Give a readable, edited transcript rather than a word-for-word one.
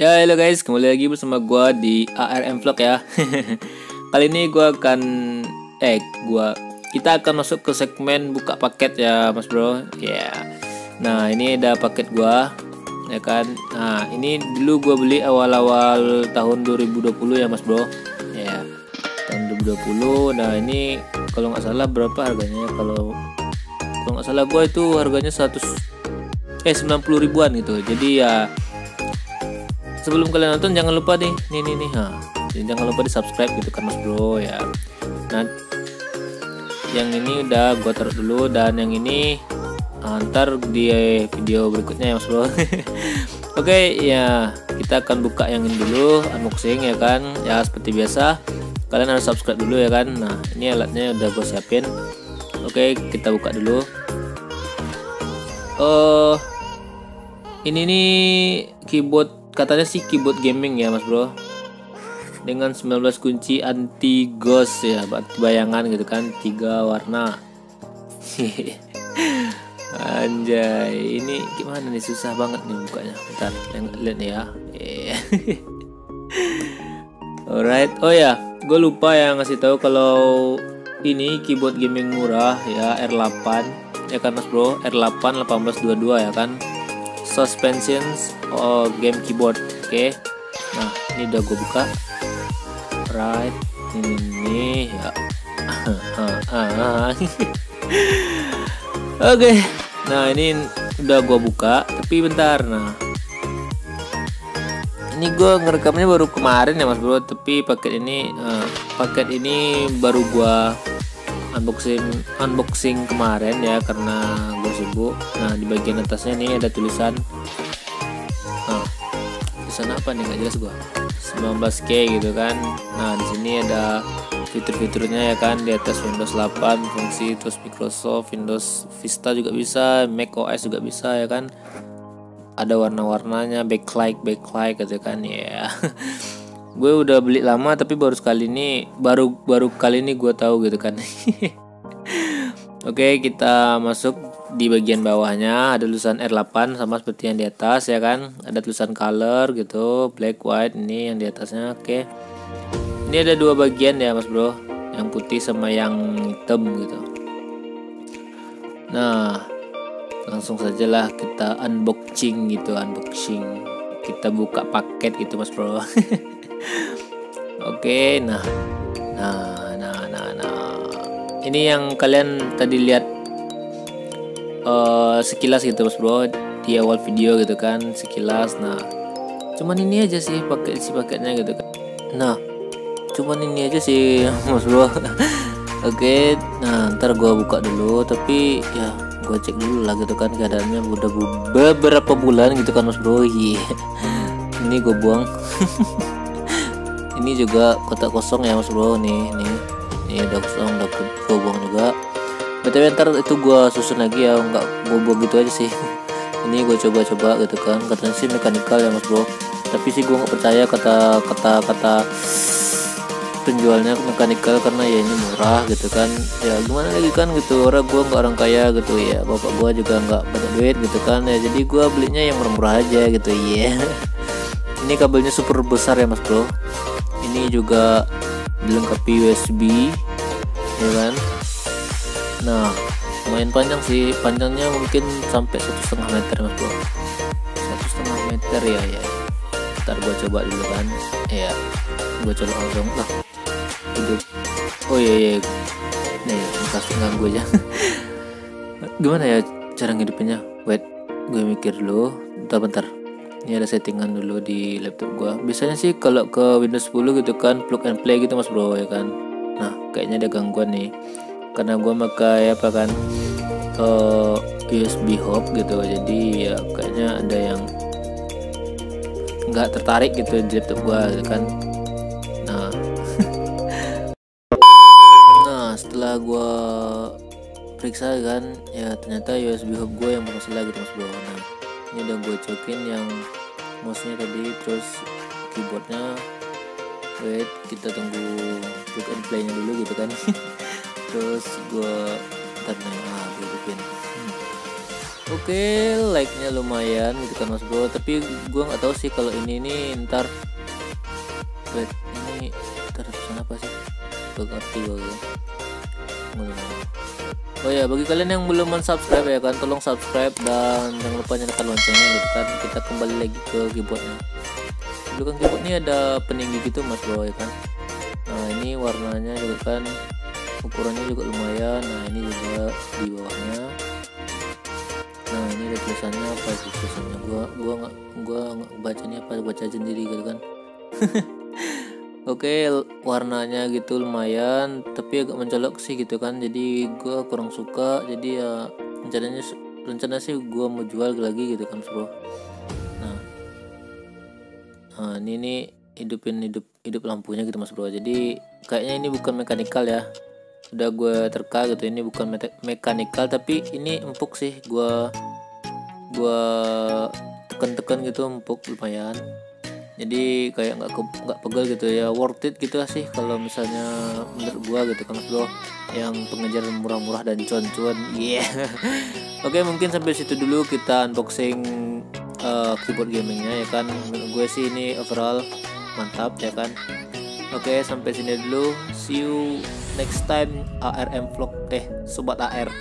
Ya, halo guys, kembali lagi bersama gua di ARM Vlog ya. Kali ini kita akan masuk ke segmen buka paket ya, Mas Bro. Ya. Nah, ini ada paket gua, ya kan. Nah, ini dulu gua beli awal-awal tahun 2020 ya, Mas Bro. Ya. Tahun 2020. Nah, ini kalau nggak salah berapa harganya? Kalau nggak salah gua itu harganya 90 ribuan gitu. Jadi ya, sebelum kalian nonton jangan lupa nih, jangan lupa di subscribe gitu kan Mas Bro ya. Nah, yang ini udah gua taruh dulu, dan yang ini ntar di video berikutnya ya Mas Bro. Oke ya, kita akan buka yang ini dulu, unboxing ya kan. Ya seperti biasa, kalian harus subscribe dulu ya kan. Nah, ini alatnya udah gue siapin. Oke, kita buka dulu. Ini nih keyboard, katanya sih keyboard gaming ya Mas Bro, dengan 19 kunci anti ghost ya, bayangan gitu kan, 3 warna. Anjay, ini gimana nih, susah banget nih bukanya. Bentar, lihat nih ya. Alright, oh ya, gue lupa ya ngasih tahu kalau ini keyboard gaming murah ya, R8 ya kan Mas Bro, R8 1822 ya kan, suspensions game keyboard. Oke. Nah, ini udah gue buka. Right, ini ya. Oke. Nah, ini udah gue buka, tapi bentar. Nah, ini gue ngerekamnya baru kemarin ya Mas Bro, tapi paket ini baru gue unboxing kemarin ya, karena gue sibuk. Nah, di bagian atasnya nih ada tulisan apa nih, nggak jelas gua, 19K gitu kan. Nah, di sini ada fitur-fiturnya ya kan, di atas Windows 8 fungsi, terus Microsoft Windows Vista juga bisa, Mac OS juga bisa ya kan. Ada warna-warnanya, backlight gitu kan ya. Gue udah beli lama, tapi baru kali ini gue tahu gitu kan. Oke, kita masuk. Di bagian bawahnya ada tulisan R8 sama seperti yang di atas ya kan. Ada tulisan color gitu, black, white, ini yang di atasnya. Oke. Ini ada dua bagian ya Mas Bro, yang putih sama yang hitam gitu. Nah, langsung sajalah kita unboxing. Kita buka paket gitu Mas Bro. Oke, nah. Ini yang kalian tadi lihat sekilas gitu Mas Bro di awal video gitu kan, sekilas. Nah, cuman ini aja sih paketnya gitu kan. Nah, cuman ini aja sih Mas Bro. Oke, nah ntar gua buka dulu, tapi ya gua cek dulu lah gitu kan keadaannya. Udah beberapa bulan gitu kan Mas Bro. Ini gua buang. Ini juga kotak kosong ya Mas Bro, nih udah kosong, udah gua buang juga. BTW ntar itu gue susun lagi ya, nggak gue gitu aja sih. Ini gue coba gitu kan, katanya sih mekanikal ya Mas Bro, tapi sih gue nggak percaya kata penjualnya mekanikal, karena ya ini murah gitu kan. Ya gimana lagi kan gitu, gue nggak orang kaya gitu ya, bapak gue juga nggak banyak duit gitu kan ya, jadi gue belinya yang murah-murah aja gitu ya. Ini kabelnya super besar ya Mas Bro, ini juga dilengkapi USB ya kan. Nah, lumayan panjang sih, panjangnya mungkin sampai 1,5 meter Mas Bro, 1,5 meter ya. Ntar gue coba dulu kan, ya gue coba langsung lah hidup. Oh iya, nih kasih ganggu aja. Gimana ya cara ngidupinnya? Wait, gue mikir dulu, bentar. Ini ada settingan dulu di laptop gue. Biasanya sih kalau ke Windows 10 gitu kan, plug and play gitu Mas Bro ya kan. Nah, kayaknya ada gangguan nih, karena gue pakai USB hub gitu, jadi ya kayaknya ada yang nggak tertarik gitu di laptop gue gitu kan. Nah, setelah gue periksa kan, ya ternyata USB hub gue yang bermasalah gitu Mas Bro. Nah, ini udah gue cokin yang mouse-nya tadi, terus keyboardnya. Wait, kita tunggu plug and play-nya dulu gitu kan. Terus gue hidupin. Oke, like-nya lumayan gitu kan Mas Bro, tapi gua nggak tahu sih kalau ini ntar wait, ini ntar tulisan apa sih? Gak ngerti gua gitu. Oh ya, bagi kalian yang belum subscribe ya kan, tolong subscribe dan jangan lupa nyalakan loncengnya gitu kan. Kita kembali lagi ke keyboardnya. Dulu kan keyboard ini ada peninggi gitu Mas Bro ya kan. Nah ini warnanya juga kan, ukurannya juga lumayan. Nah ini juga di bawahnya. Nah ini ada tulisannya apa sih tulisannya? Gua nggak bacanya apa, baca sendiri gitu kan. Oke, warnanya gitu lumayan, tapi agak mencolok sih gitu kan. Jadi gua kurang suka. Jadi ya rencana sih gua mau jual lagi gitu kan bro. Nah ini nih hidup lampunya gitu mas bro. Jadi kayaknya ini bukan mekanikal ya. Udah gue terka gitu, ini bukan mekanikal tapi ini empuk sih. Gua tekan gitu, empuk lumayan. Jadi kayak nggak pegel gitu ya, worth it gitu sih kalau misalnya menurut gua gitu kan bro, yang pengejar murah-murah dan cuan-cuan. Yeah. Oke, mungkin sampai situ dulu kita unboxing keyboard gamingnya ya kan. Menurut gue sih ini overall mantap ya kan. Oke, sampai sini dulu, see you next time ARM vlog sobat AR.